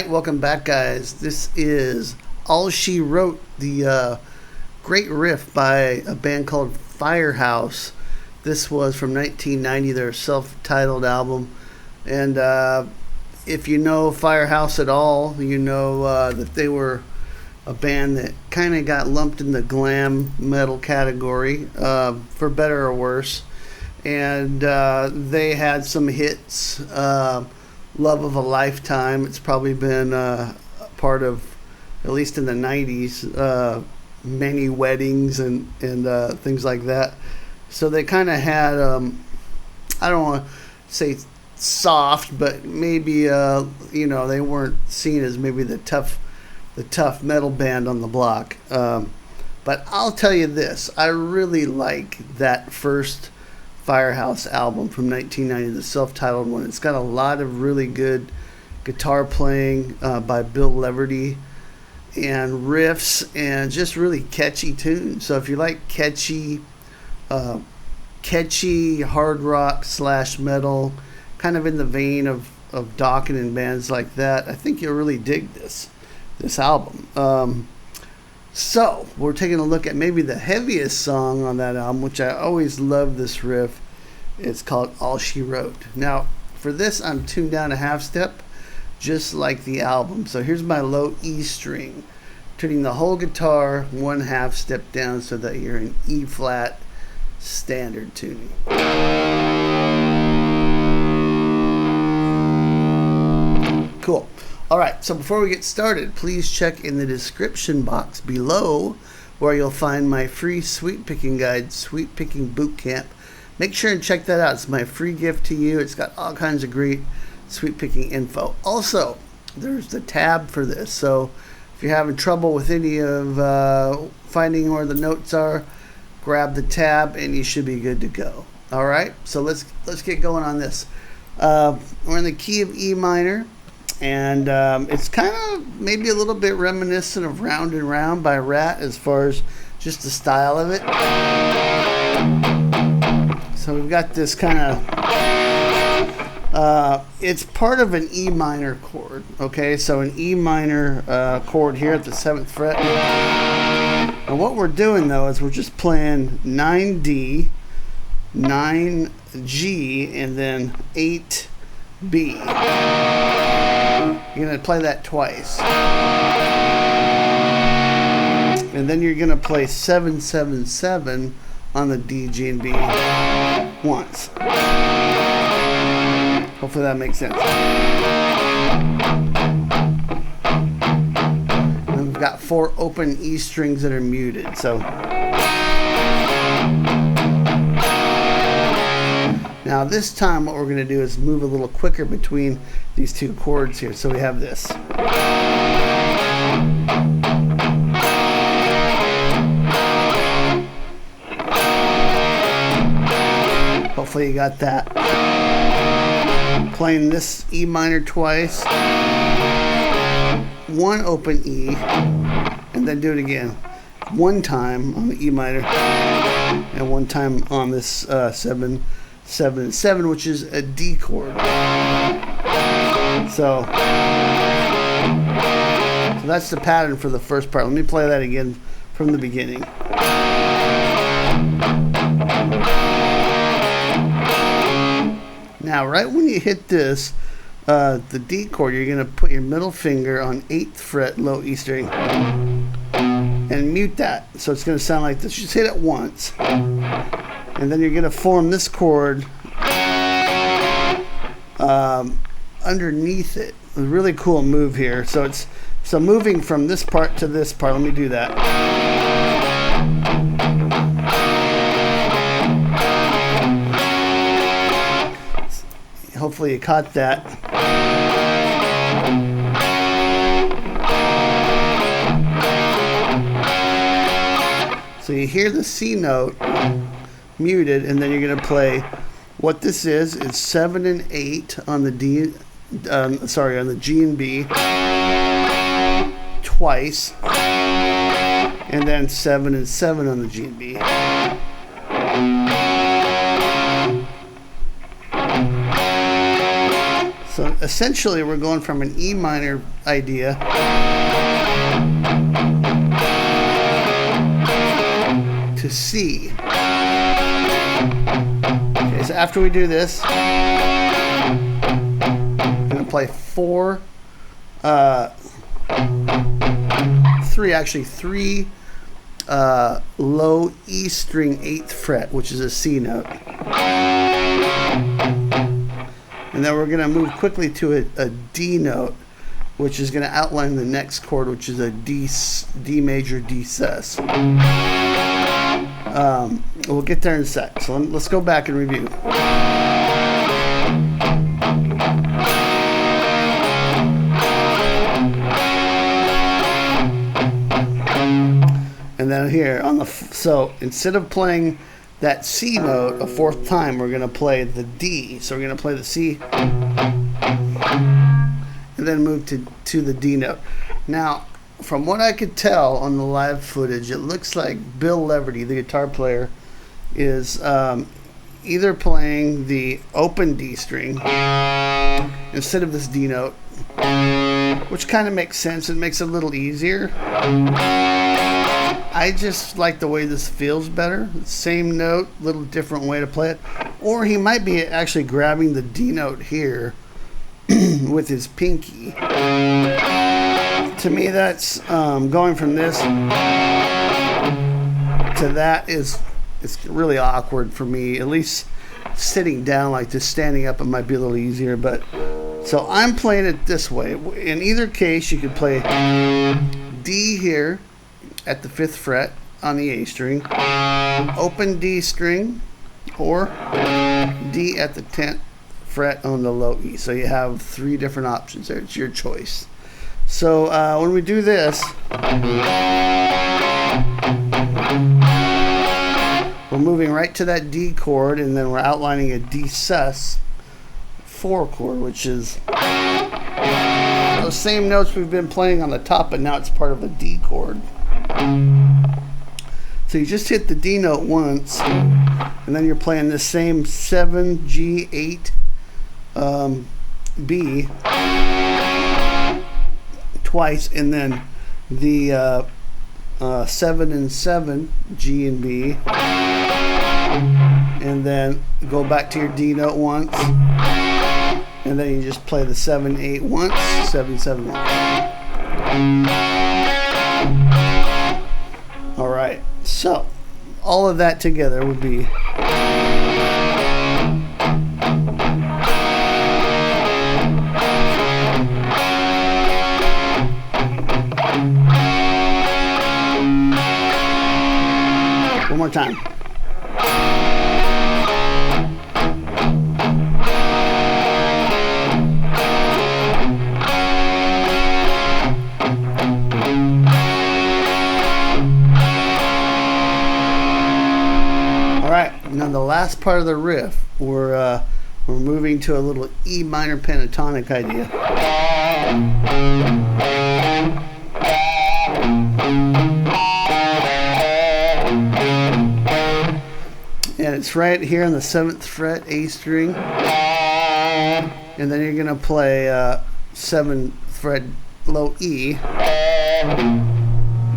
right, welcome back, guys. This is All She Wrote, the great riff by a band called Firehouse. This was from 1990, their self-titled album. And if you know Firehouse at all, you know that they were a band that kind of got lumped in the glam metal category, for better or worse. And they had some hits. Love of a Lifetime. It's probably been part of, at least in the 90s, many weddings and things like that. So they kind of had, I don't want to say soft, but maybe, they weren't seen as maybe the tough metal band on the block. But I'll tell you this, I really like that first Firehouse album from 1990, the self-titled one. It's got a lot of really good guitar playing by Bill Leverty and riffs and just really catchy tunes. So if you like catchy hard rock / metal, kind of in the vein of Dokken and bands like that, I think you'll really dig this album. So, we're taking a look at maybe the heaviest song on that album, which I always love this riff. It's called All She Wrote. Now, for this, I'm tuned down a half step, just like the album. So here's my low E string, tuning the whole guitar 1/2 step down so that you're in E flat standard tuning. Cool. All right, so before we get started, please check in the description box below where you'll find my free sweet picking guide, Sweet Picking Boot Camp. Make sure and check that out. It's my free gift to you. It's got all kinds of great sweet picking info. Also, there's the tab for this. So if you're having trouble with any of finding where the notes are, grab the tab and you should be good to go. All right, so let's get going on this. We're in the key of E minor. And it's kind of maybe a little bit reminiscent of Round and Round by Ratt as far as just the style of it. So we've got this kind of, it's part of an E minor chord, okay? So an E minor chord here at the 7th fret. And what we're doing though is we're just playing 9D, 9G, and then 8B. You're going to play that twice. And then you're going to play 777 on the D, G, and B once. Hopefully that makes sense. And we've got 4 open E strings that are muted. So now this time what we're going to do is move a little quicker between these two chords here. So we have this. Hopefully you got that. Playing this E minor twice. 1 open E. And then do it again. 1 time on the E minor. And 1 time on this 7/7, which is a D chord. So that's the pattern for the first part. Let me play that again from the beginning. Now, right when you hit this, the D chord, you're going to put your middle finger on 8th fret low E string and mute that. So it's going to sound like this. Just hit it once. And then you're going to form this chord underneath it. A really cool move here. So moving from this part to this part. Let me do that. Hopefully you caught that. So you hear the C note muted, and then you're going to play what this is 7 and 8 on the D, on the G and B twice, and then 7 and 7 on the G and B. So essentially we're going from an E minor idea to C. Okay, so after we do this, I'm going to play three low E string 8th fret, which is a C note. And then we're going to move quickly to a D note, which is going to outline the next chord, which is a D major D sus. We'll get there in a sec. So let's go back and review. And then here on the so instead of playing that C note a fourth time, we're going to play the D. So we're going to play the C and then move to the D note. Now, from what I could tell on the live footage, it looks like Bill Leverty, the guitar player, is either playing the open D string instead of this D note, which kind of makes sense. It makes it a little easier. I just like the way this feels better. Same note, little different way to play it. Or he might be actually grabbing the D note here with his pinky. To me, that's going from this to that it's really awkward for me. At least sitting down like this, standing up, it might be a little easier. But so I'm playing it this way. In either case, you could play D here at the 5th fret on the A string, open D string, or D at the 10th fret on the low E. So you have 3 different options there. It's your choice. So when we do this, we're moving right to that D chord, and then we're outlining a D sus 4 chord, which is those same notes we've been playing on the top, but now it's part of a D chord. So you just hit the D note once, and then you're playing the same 7, G, 8, B twice, and then the 7 and 7, G and B, and then go back to your D note once, and then you just play the 7, 8 once, 7, 7 once. All right, so all of that together would be one more time. Now the last part of the riff, we're moving to a little E minor pentatonic idea. And it's right here on the 7th fret A string, and then you're gonna play 7th fret low E, and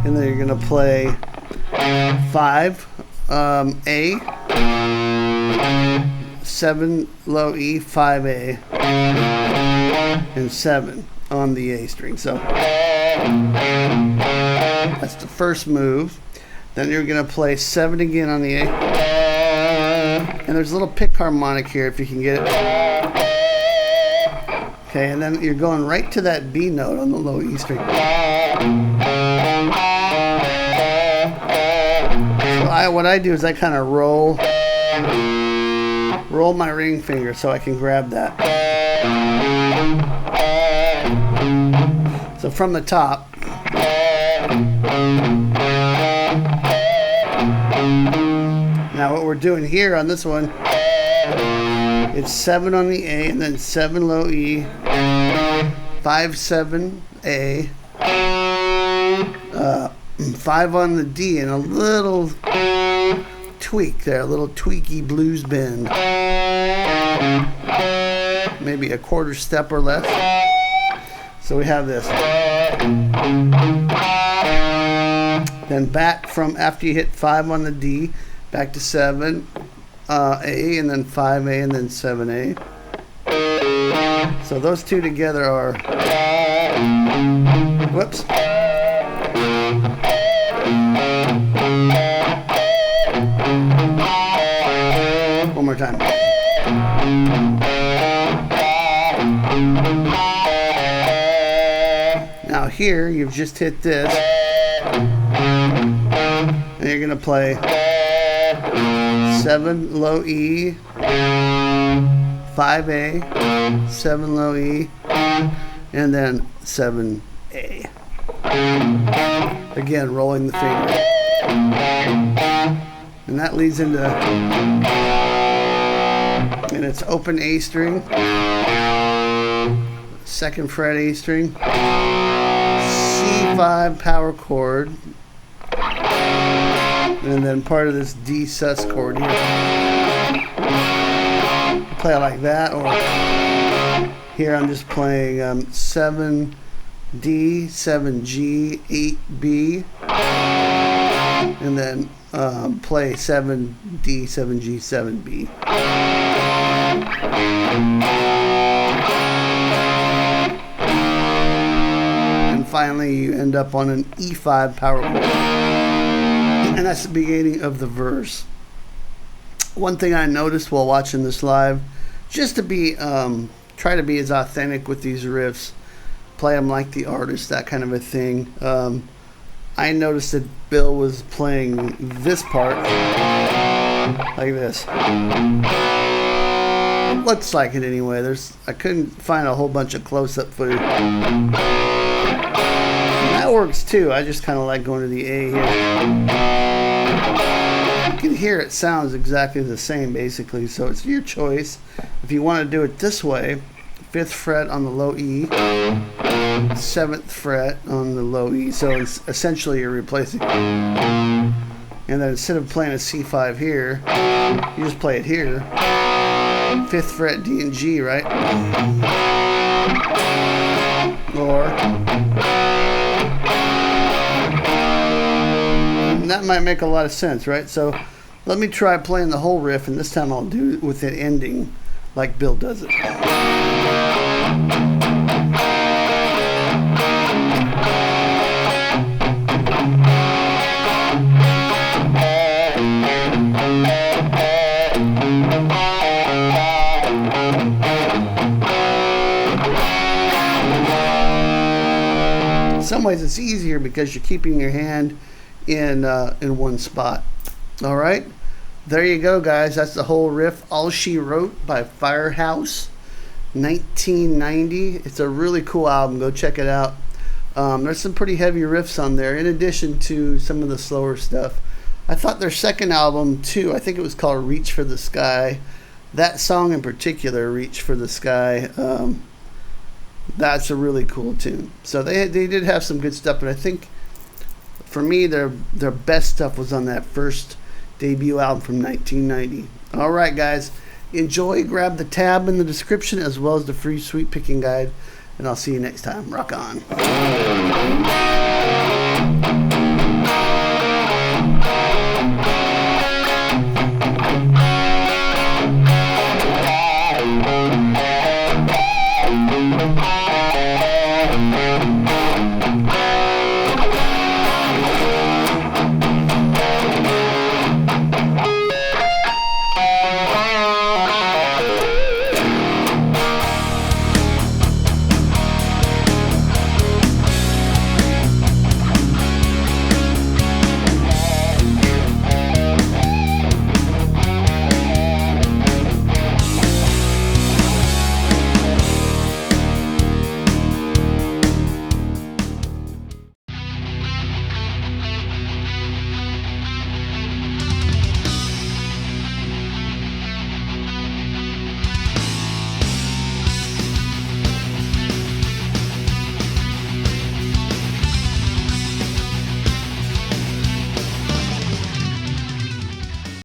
then you're gonna play 5 A, 7 low E, 5 A, and 7 on the A string. So that's the first move. Then you're going to play 7 again on the A, and there's a little pick harmonic here if you can get it. Okay, and then you're going right to that B note on the low E string. So what I do is I kind of roll my ring finger so I can grab that. So from the top, now what we're doing here on this one, it's 7 on the A, and then 7 low E, 5 7 A, 5 on the D, and a little tweak there, a little tweaky blues bend. maybe a quarter step or less. So we have this. Then back from after you hit 5 on the D, back to 7, A, and then 5A, and then 7A. So those two together are, whoops. One more time. Now here, you've just hit this, and you're going to play 7 low E, 5A, 7 low E, and then 7A. Again, rolling the finger. And that leads into, and it's open A string, 2nd fret A string, C5 power chord, and then part of this D sus chord here. Play it like that, or here I'm just playing 7D, 7G, 8B, and then play 7D, 7G, 7B. And finally you end up on an E5 power chord. And that's the beginning of the verse. One thing I noticed while watching this live, just to be try to be as authentic with these riffs, play them like the artist, that kind of a thing. I noticed that Bill was playing this part like this. Looks like it anyway. I couldn't find a whole bunch of close-up footage. And that works too. I just kind of like going to the A here. You can hear it sounds exactly the same basically, so it's your choice. If you want to do it this way, 5th fret on the low E, 7th fret on the low E, so it's essentially you're replacing. And then instead of playing a C5 here, you just play it here. 5th fret D and G, right? Or, and that might make a lot of sense, right? So let me try playing the whole riff, and this time I'll do it with it ending like Bill does it. In some ways it's easier because you're keeping your hand in one spot. All right, there you go, guys. That's the whole riff, All She Wrote by Firehouse, 1990. It's a really cool album. Go check it out. There's some pretty heavy riffs on there in addition to some of the slower stuff. I thought their second album too, I think it was called Reach for the Sky. That song in particular, Reach for the Sky, that's a really cool tune. So they did have some good stuff, but I think for me their best stuff was on that first debut album from 1990. All right, guys, enjoy. Grab the tab in the description as well as the free sweep picking guide, and I'll see you next time. Rock on.